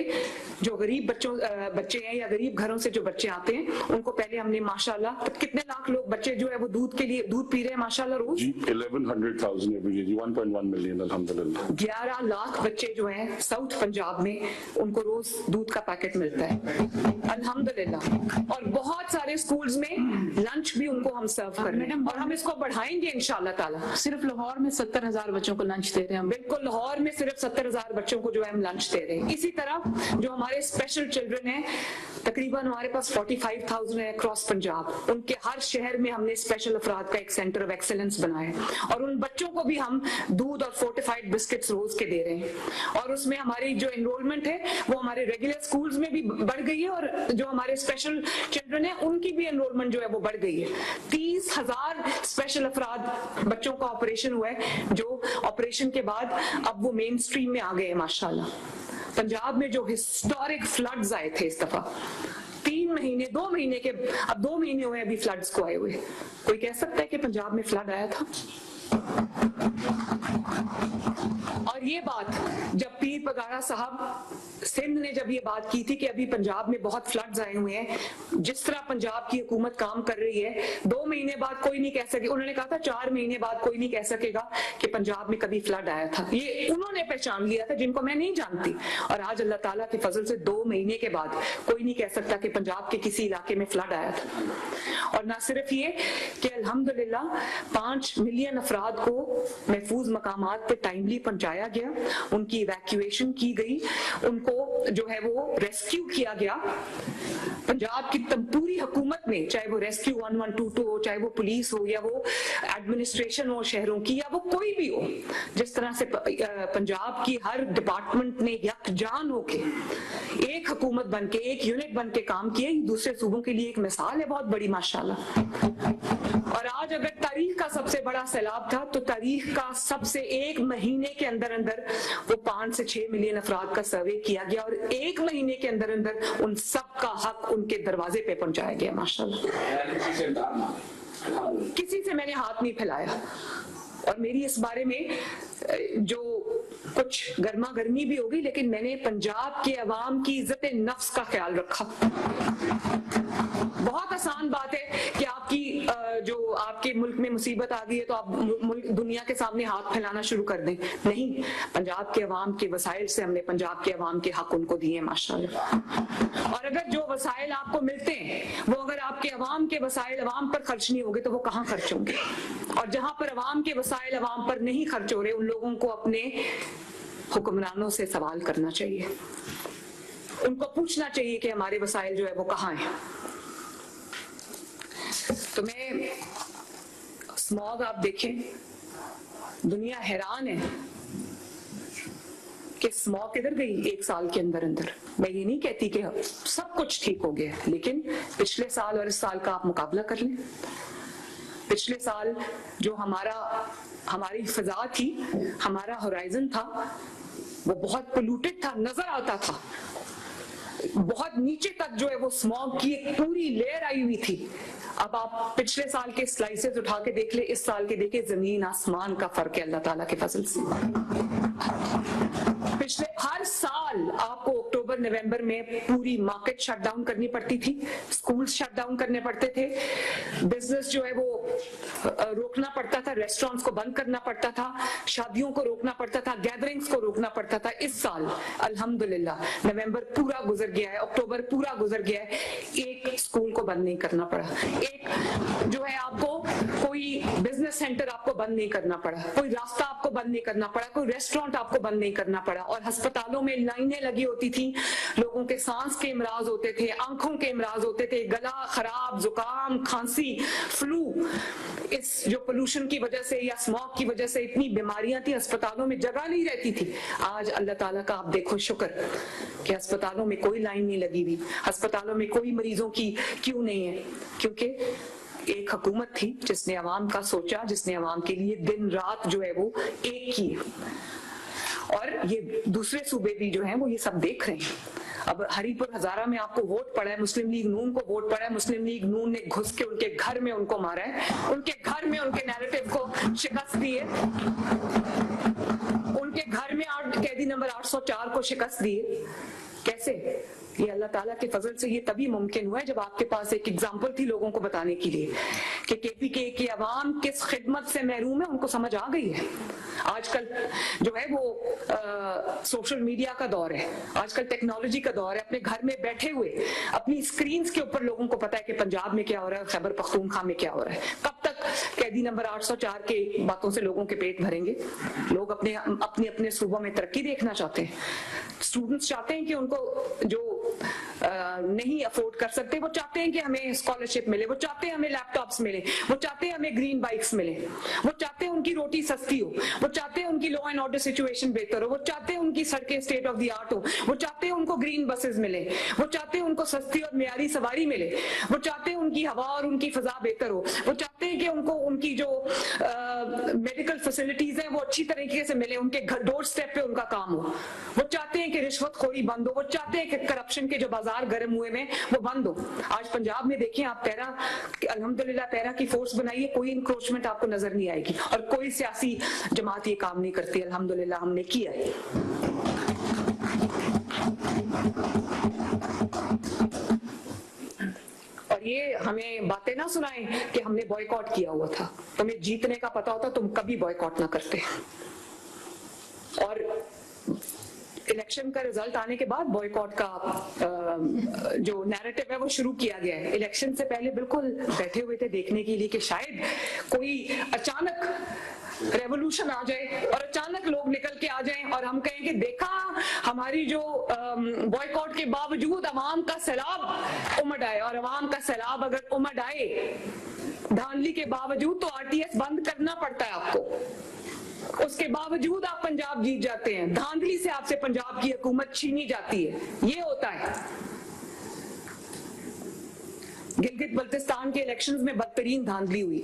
S1: जो गरीब बच्चे हैं या गरीब घरों से जो बच्चे आते हैं उनको पहले हमने माशाल्लाह कितने लाख लोग बच्चे जो है वो दूध के लिए दूध पी रहे हैं माशाल्लाह रोज
S2: 1100,000 एवरी डे, 1.1 मिलियन अल्हम्दुलिल्लाह।
S1: 11 लाख बच्चे जो हैं साउथ पंजाब में उनको रोज दूध का पैकेट मिलता है अल्हम्दुलिल्लाह। और बहुत सारे स्कूल्स में लंच भी उनको हम सर्व कर रहे हैं और हम इसको बढ़ाएंगे इंशाल्लाह ताला।
S3: सिर्फ लाहौर में 70,000 बच्चों को लंच दे रहे हैं हम।
S1: बिल्कुल, लाहौर में सिर्फ 70,000 बच्चों को जो है हम लंच दे रहे हैं। इसी तरह जो हमारे स्पेशल चिल्ड्रन हैं तकरीबन हमारे पास 45,000 है अक्रॉस पंजाब, उनके हर शहर में हमने स्पेशल अफराद का एक सेंटर ऑफ एक्सेलेंस बनाया और उन बच्चों को भी हम दूध और फोर्टिफाइड बिस्किट्स रोज के दे रहे हैं। और उसमें हमारी जो एनरोलमेंट है वो हमारे रेगुलर स्कूल्स में भी बढ़ गई है और जो हमारे स्पेशल चिल्ड्रन है उनकी भी एनरोलमेंट जो है वो बढ़ गई है। 30,000 स्पेशल अफराद बच्चों का ऑपरेशन हुआ है जो ऑपरेशन के बाद अब वो मेन स्ट्रीम में आ गए हैं माशाल्लाह। पंजाब में जो हिस्टोरिक फ्लड्स आए थे इस दफा 2 महीने के, अब 2 महीने हुए अभी फ्लड्स को आए हुए, कोई कह सकता है कि पंजाब में फ्लड आया था? और ये बात जब पीर पगाड़ा साहब सिंध ने जब ये बात की थी कि अभी पंजाब में बहुत फ्लड्स आए हुए हैं, जिस तरह पंजाब की हुकूमत काम कर रही है 2 महीने बाद कोई नहीं कह सके, उन्होंने कहा था 4 महीने बाद कोई नहीं कह सकेगा कि पंजाब में कभी फ्लड आया था। ये उन्होंने पहचान लिया था जिनको मैं नहीं जानती। और आज अल्लाह ताला के फजल से 2 महीने के बाद कोई नहीं कह सकता कि पंजाब के किसी इलाके में फ्लड आया था। और ना सिर्फ ये कि अल्हम्दुलिल्लाह 5 मिलियन अफराद को महफूज मकामात पे टाइमली पहुंचाया गया, उनकी इवैक्यूएशन की गई, उनको जो है वो रेस्क्यू किया गया। पंजाब की पूरी हुकूमत ने, चाहे वो रेस्क्यू 1122 हो, चाहे वो पुलिस हो या वो एडमिनिस्ट्रेशन हो शहरों की या वो कोई भी हो, जिस तरह से पंजाब की हर डिपार्टमेंट ने यकजान होके एक हुकूमत बन के, एक यूनिट बन के काम किया, दूसरे सूबों के लिए एक मिसाल है बहुत बड़ी माशाल्लाह। और आज अगर तारीख का सबसे बड़ा सैलाब था तो तारीख का सबसे 1 महीने के अंदर अंदर वो 5 से 6 मिलियन अफराद का सर्वे किया गया और 1 महीने के अंदर अंदर उन सब का हक उनके दरवाजे पे पहुंचाया गया माशाल्लाह। किसी से मैंने हाथ नहीं फैलाया और मेरी इस बारे में जो कुछ गर्मा गर्मी भी होगी, लेकिन मैंने पंजाब के अवाम की इज्जत नफ्स का ख्याल रखा। बहुत आसान बात है कि आपकी जो आपके मुल्क में मुसीबत आ गई है तो आप दुनिया के सामने हाथ फैलाना शुरू कर दें, नहीं, पंजाब के अवाम के वसाइल से हमने पंजाब के अवाम के हक उनको दिए माशाल्लाह। और अगर जो वसाइल आपको मिलते हैं वो अगर आपके अवाम के वसाइल अवाम पर खर्च नहीं होंगे तो वो कहाँ खर्च होंगे? और जहां पर अवाम के वसाइल अवाम पर नहीं खर्च हो रहे उन लोगों को अपने हुक्मरानों से सवाल करना चाहिए, उनको पूछना चाहिए कि हमारे वसाइल जो है वो कहाँ हैं। तो मैं स्मॉग आप देखें, दुनिया हैरान है कि स्मॉग किधर गई 1 साल के अंदर अंदर। मैं ये नहीं कहती कि सब कुछ ठीक हो गया, लेकिन पिछले साल और इस साल का आप मुकाबला कर लें। पिछले साल जो हमारी फिजा थी, हमारा होराइजन था, वो बहुत पोल्यूटेड था, नजर आता था, बहुत नीचे तक जो है वो स्मॉग की एक पूरी लेयर आई हुई थी। अब आप पिछले साल के स्लाइसेस उठा के देख ले, इस साल के देखे, जमीन आसमान का फर्क है अल्लाह ताला के फजल से। पिछले हर साल आपको अक्टूबर अक्टूबर नवंबर में पूरी मार्केट शट डाउन करनी पड़ती थी, स्कूल शट डाउन करने पड़ते थे, बिजनेस जो है वो रोकना पड़ता था, रेस्टोरेंट्स को बंद करना पड़ता था, शादियों को रोकना पड़ता था, गैदरिंग्स को रोकना पड़ता था। इस साल अल्हम्दुलिल्लाह नवंबर पूरा गुजर गया है, अक्टूबर पूरा गुजर गया है, एक स्कूल को बंद नहीं करना पड़ा, एक जो है आपको कोई बिजनेस सेंटर आपको बंद नहीं करना पड़ा, कोई रास्ता आपको बंद नहीं करना पड़ा, कोई रेस्टोरेंट आपको बंद नहीं करना पड़ा। और अस्पतालों में लाइनें लगी होती थी, लोगों के सांस के इमराज होते थे, आंखों के इमराज होते थे, गला खराब, जुकाम, खांसी, फ्लू, इस जो पोल्यूशन की वजह से या स्मॉग की वजह से इतनी बीमारियां थी, अस्पतालों में जगह नहीं रहती थी। आज अल्लाह ताला का आप देखो शुक्र कि अस्पतालों में कोई लाइन नहीं लगी हुई, अस्पतालों में कोई मरीजों की क्यों नहीं है, क्योंकि एक हुकूमत थी जिसने अवाम का सोचा, जिसने अवाम के लिए दिन रात जो है वो एक की। और ये दूसरे सूबे भी जो हैं वो ये सब देख रहे हैं। अब हरीपुर हजारा में आपको वोट पड़ा है, मुस्लिम लीग नून को वोट पड़ा है, मुस्लिम लीग नून ने घुस के उनके घर में उनको मारा है, उनके घर में उनके नैरेटिव को शिकस्त दी है, उनके घर में कैदी नंबर 804 को शिकस्त दी है। कैसे? ये अल्लाह ताला के फजल से ये तभी मुमकिन हुआ है जब आपके पास एक एग्जाम्पल थी लोगों को बताने के लिए कि केपीके की अवाम किस खिदमत से महरूम है, उनको समझ आ गई है। आजकल जो है वो सोशल मीडिया का दौर है, आजकल टेक्नोलॉजी का दौर है, अपने घर में बैठे हुए अपनी स्क्रीन के ऊपर लोगों को पता है कि पंजाब में क्या हो रहा है, खैबर पख्तूनख्वा में क्या हो रहा है। कब तक कैदी नंबर 804 के बातों से लोगों के पेट भरेंगे? लोग अपने अपने सूबों में तरक्की देखना चाहते हैं, स्टूडेंट्स चाहते हैं कि उनको जो नहीं अफोर्ड कर सकते वो चाहते हैं कि हमें स्कॉलरशिप मिले, वो चाहते हैं हमें लैपटॉप्स मिले, वो चाहते हैं हमें ग्रीन बाइक्स मिले, वो चाहते हैं उनकी रोटी सस्ती हो, वो चाहते हैं उनकी लॉ एंड ऑर्डर सिचुएशन बेहतर हो, वो चाहते हैं उनकी सड़कें स्टेट ऑफ द आर्ट हो, वो चाहते हैं उनको ग्रीन बसेस मिले, वो चाहते हैं उनको सस्ती और मियारी सवारी मिले, वो चाहते हैं उनकी हवा और उनकी फिजा बेहतर हो, वो चाहते हैं कि उनको उनकी जो मेडिकल फैसिलिटीज हैं वो अच्छी तरीके से मिले, उनके घर डोर स्टेप पे उनका काम हो, वो चाहते हैं कि रिश्वतखोरी बंद हो, वो चाहते हैं कि करप्शन के जो बाजार गर्म हुए में वो बंद हो। आज पंजाब में देखें आप, पैरा अल्हम्दुलिल्लाह पैरा की फोर्स बनाई है, कोई इंक्रोचमेंट आपको नजर नहीं आएगी और कोई सियासी जमात ये काम नहीं करती। अल्हम्दुलिल्लाह हमने किया है। और ये हमें बातें ना सुनाएं कि हमने बॉयकॉट किया हुआ था, तुम्हें जीतने का पता होता तुम कभी बॉयकॉट ना करते। और इलेक्शन का रिजल्ट आने के बाद बॉयकॉट का जो नैरेटिव है वो शुरू किया गया है। इलेक्शन से पहले बिल्कुल बैठे हुए थे देखने के लिए कि शायद कोई अचानक रेवोल्यूशन आ जाए और अचानक लोग निकल के आ जाएं और हम कहें कि देखा हमारी जो बॉयकॉट के बावजूद अवाम का सैलाब उमड़ आए, और अवाम का सैलाब अगर उमड़ आए धांधली के बावजूद तो आरटीएस बंद करना पड़ता है आपको, उसके बावजूद आप पंजाब जीत जाते हैं, धांधली से आपसे पंजाब की हुकूमत छीनी जाती है। ये होता है। गिलगित बल्तिस्तान के इलेक्शंस में बदतरीन धांधली हुई,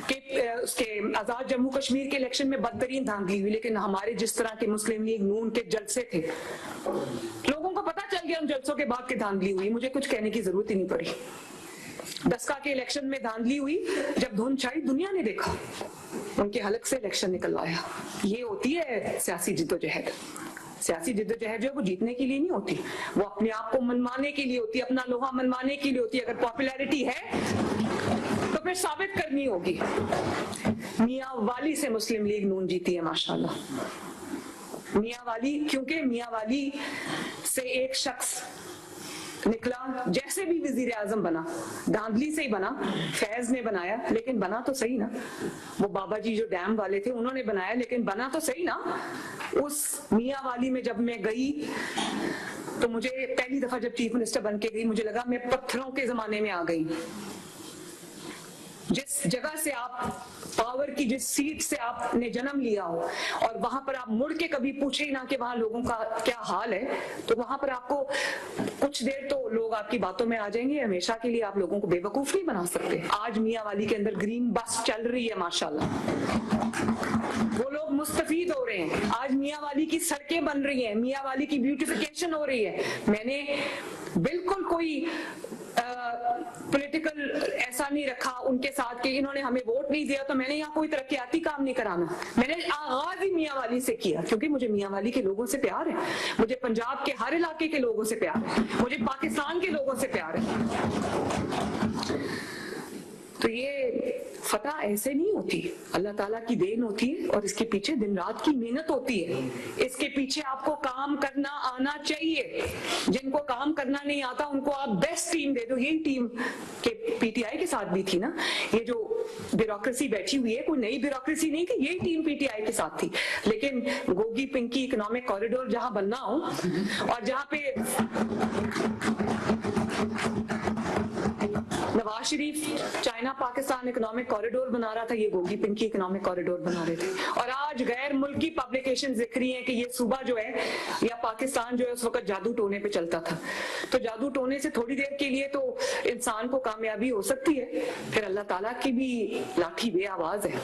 S1: कि उसके आजाद जम्मू कश्मीर के इलेक्शन में बदतरीन धांधली हुई, लेकिन हमारे जिस तरह के मुस्लिम लीग नून के जलसे थे लोगों को पता चल गया उन जलसों के बाद की धांधली हुई, मुझे कुछ कहने की जरूरत ही नहीं पड़ी। दस्का के इलेक्शन में धांधली हुई, जब धुंध छाई दुनिया ने देखा, उनके हलक से इलेक्शन निकलवाया। ये होती है सियासी जिद्दोजहद। सियासी जिद्दोजहद जो है वो जीतने के लिए नहीं होती, वो अपने आप को मनवाने के लिए होती है, अपना लोहा मनवाने के लिए होती है। अगर पॉपुलैरिटी है तो फिर साबित करनी होगी। मियां वाली से मुस्लिम लीग नून जीती है माशाल्लाह। मियां वाली, क्योंकि मियां वाली से एक शख्स निकला, जैसे भी वजीर आजम बना धांधली से ही बना, फैज ने बनाया लेकिन बना तो सही ना, वो बाबा जी जो डैम वाले थे उन्होंने बनाया लेकिन बना तो सही ना। उस मियां वाली में जब मैं गई तो मुझे पहली दफा जब चीफ मिनिस्टर बन के गई मुझे लगा मैं पत्थरों के जमाने में आ गई। जिस जगह से आप पावर की, जिस सीट से आपने जन्म लिया हो और वहां पर आप मुड़ के कभी पूछे ही ना कि वहां लोगों का क्या हाल है, तो वहां पर आपको कुछ देर तो लोग आपकी बातों में आ जाएंगे, हमेशा के लिए आप लोगों को बेवकूफ नहीं बना सकते। आज मियां वाली के अंदर ग्रीन बस चल रही है माशाल्लाह, वो लोग मुस्तफीद हो रहे हैं। आज मियां वाली की सड़कें बन रही हैं, मियां वाली की ब्यूटिफिकेशन हो रही है। मैंने बिल्कुल कोई पॉलिटिकल ऐसा नहीं रखा उन उनके साथ कि इन्होंने हमें वोट नहीं दिया तो मैंने यहाँ कोई तरक्याती काम नहीं कराना। मैंने आगाज ही मियाँ वाली से किया, क्योंकि मुझे मियाँ वाली के लोगों से प्यार है, मुझे पंजाब के हर इलाके के लोगों से प्यार है, मुझे पाकिस्तान के लोगों से प्यार है। तो ये फतह ऐसे नहीं होती, अल्लाह ताला की देन होती है और इसके पीछे दिन रात की मेहनत होती है। इसके पीछे आपको काम करना आना चाहिए। जिनको काम करना नहीं आता उनको आप बेस्ट टीम दे दो। यही टीम के पीटीआई के साथ भी थी ना, ये जो ब्यूरोक्रेसी बैठी हुई है, कोई नई ब्यूरोक्रेसी नहीं थी, यही टीम पीटीआई के साथ थी। लेकिन गोगी पिंकी इकोनॉमिक कॉरिडोर जहां बनना हो और जहां पे Nawaz Sharif China Pakistan economic corridor बना रहा था, ये गोगी पिंकी इकोनॉमिक कॉरिडोर बना रहे थे। और आज गैर मुल्की पब्लिकेशन दिख रही हैं कि ये सूबा जो है या पाकिस्तान जो है उस वक्त जादू टोने पे चलता था। तो जादू टोने से थोड़ी देर के लिए तो इंसान को कामयाबी हो सकती है, फिर अल्लाह ताला की भी लाठी बेआवाज है।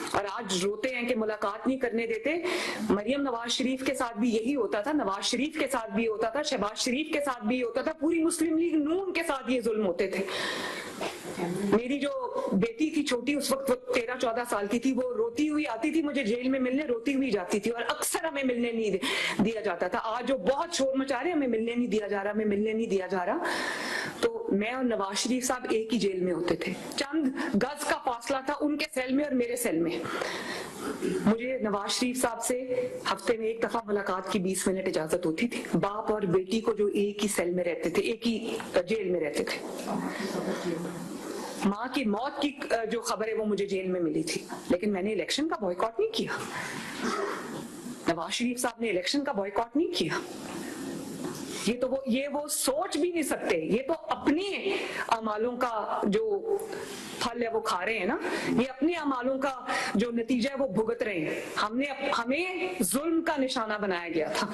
S1: और आज रोते हैं कि मुलाकात नहीं करने देते। मरियम नवाज शरीफ के साथ भी यही होता था, नवाज शरीफ के साथ भी होता था, शहबाज शरीफ के साथ भी होता था, पूरी मुस्लिम लीग नून के साथ ये जुल्म होते थे। मेरी जो बेटी थी छोटी, उस वक्त 13-14 साल की थी, वो रोती हुई आती थी मुझे जेल में मिलने, रोती हुई जाती थी और अक्सर हमें मिलने नहीं दिया जाता था। आज जो बहुत शोर मचा रहे, हमें मिलने नहीं दिया जा रहा, हमें मिलने नहीं दिया जा रहा। तो मैं और नवाज शरीफ साहब एक ही जेल में होते थे, चंद गज का फासला था उनके सेल में और मेरे सेल में। मुझे नवाज शरीफ साहब से हफ्ते में एक दफा मुलाकात की 20 मिनट इजाजत होती थी। बाप और बेटी को जो एक ही सेल में रहते थे, एक ही जेल में रहते थे। माँ की मौत की जो खबर है वो मुझे जेल में मिली थी, लेकिन मैंने इलेक्शन का बॉयकॉट नहीं किया। नवाज शरीफ साहब ने इलेक्शन का बॉयकॉट नहीं किया। ये वो सोच भी नहीं सकते। ये तो अपने अमालों का जो फल है वो खा रहे हैं ना, ये अपने अमालों का जो नतीजा है वो भुगत रहे हैं। हमें जुल्म का निशाना बनाया गया था।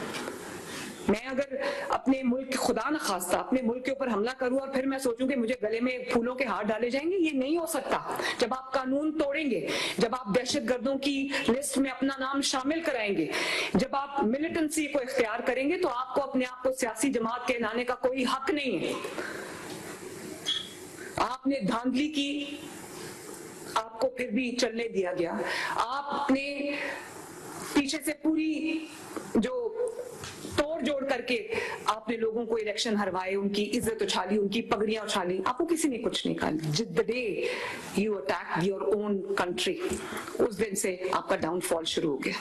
S1: मैं अगर अपने मुल्क, खुदा न खास्ता, अपने मुल्क के ऊपर हमला करूं और फिर मैं सोचूं कि मुझे गले में फूलों के हार डाले जाएंगे, ये नहीं हो सकता। जब आप कानून तोड़ेंगे, जब आप दहशतगर्दों की लिस्ट में अपना नाम शामिल कराएंगे, जब आप मिलिटेंसी को इख्तियार करेंगे, तो आपको अपने आप को सियासी जमात कहलाने का कोई हक नहीं है। आपने धांधली की, आपको फिर भी चलने दिया गया। आपने पीछे से पूरी जो तोड़ जोड़ करके आपने लोगों को इलेक्शन हरवाए, उनकी इज्जत उछाली, उनकी पगड़ियां उछाली, आपको किसी ने कुछ नहीं कहा। The day you attack your own country, उस दिन से आपका डाउनफॉल शुरू हो गया।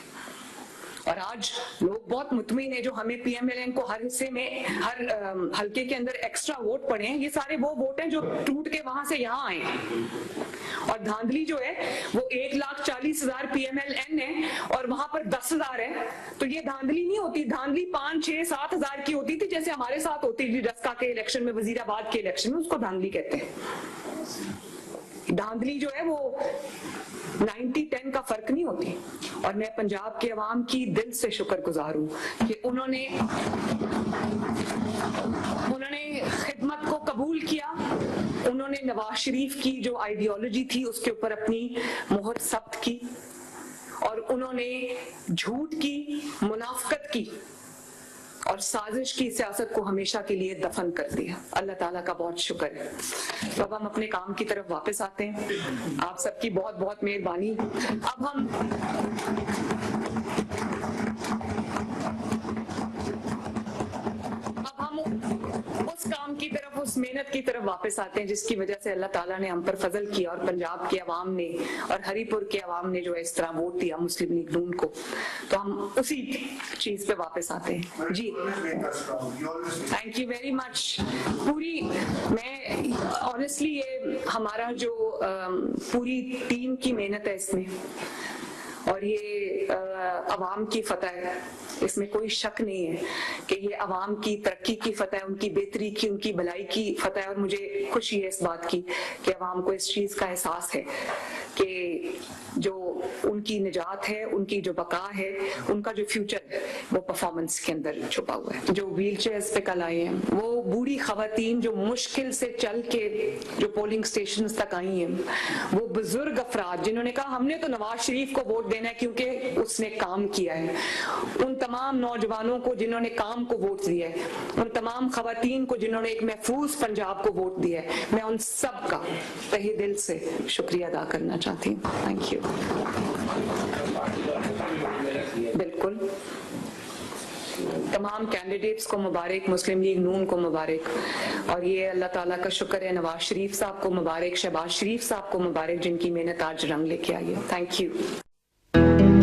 S1: और आज लोग बहुत मुतमिन है, जो हमें पीएमएलएन को हर हिस्से में, हर हल्के के अंदर एक्स्ट्रा वोट पड़े हैं, ये सारे वो वोट हैं जो टूट के वहां से यहाँ आए। और धांधली जो है वो 1,40,000 पीएमएलएन है और वहां पर 10,000 है। तो ये धांधली नहीं होती, धांधली 5, 6, 7 हजार की होती थी, जैसे हमारे साथ होती थी डस्का के इलेक्शन में, वजीराबाद के इलेक्शन में, उसको धांधली कहते हैं। धांधली जो है वो 90-10 का फर्क नहीं होती। और मैं पंजाब के अवाम की दिल से शुक्रगुजार हूँ कि उन्होंने खिदमत को कबूल किया। उन्होंने नवाज शरीफ की जो आइडियोलॉजी थी उसके ऊपर अपनी मोहर सख्त की और उन्होंने झूठ की, मुनाफिकत की और साजिश की सियासत को हमेशा के लिए दफन कर दिया। अल्लाह ताला का बहुत शुक्र है। तो अब हम अपने काम की तरफ वापस आते हैं। आप सबकी बहुत बहुत मेहरबानी। अब हम उस काम की तरफ, उस मेहनत की तरफ वापस आते हैं जिसकी वजह से अल्लाह ताला ने हम पर फजल किया और पंजाब के अवाम ने और हरीपुर के अवाम ने जो है इस तरह वोट दिया मुस्लिम लीग नून को। तो हम उसी चीज पे वापस आते हैं। जी, थैंक यू वेरी मच। पूरी, मैं ऑनेस्टली ये हमारा जो पूरी टीम की मेहनत है इसमें, और ये अवाम की फतह है, इसमें कोई शक नहीं है कि ये अवाम की तरक्की की फतह है, उनकी बेहतरी की, उनकी भलाई की फतह है। और मुझे खुशी है इस बात की कि अवाम को इस चीज का एहसास है कि जो उनकी निजात है, उनकी जो बका है, उनका जो फ्यूचर है वो परफॉर्मेंस के अंदर छुपा हुआ है। जो व्हील चेयर्स पे कल आए हैं, वो बूढ़ी खवातीन जो मुश्किल से चल के जो पोलिंग स्टेशन तक आई हैं, वो बुजुर्ग अफराद जिन्होंने कहा हमने तो नवाज शरीफ को वोट देना है क्योंकि उसने काम किया है। उन तमाम नौजवानों को जिन्होंने काम को वोट दिया है, उन तमाम खवातीन को जिन्होंने एक महफूज पंजाब को वोट दिया है, मैं उन सब का तहे दिल से शुक्रिया अदा करना चाहती हूँ। Thank you. बिल्कुल, तमाम कैंडिडेट्स को मुबारक, मुस्लिम लीग नून को मुबारक, और ये अल्लाह ताला का शुक्र है नवाज शरीफ साहब को मुबारक, शहबाज शरीफ साहब को मुबारक, जिनकी मेहनत आज रंग लेके आई है। Thank you.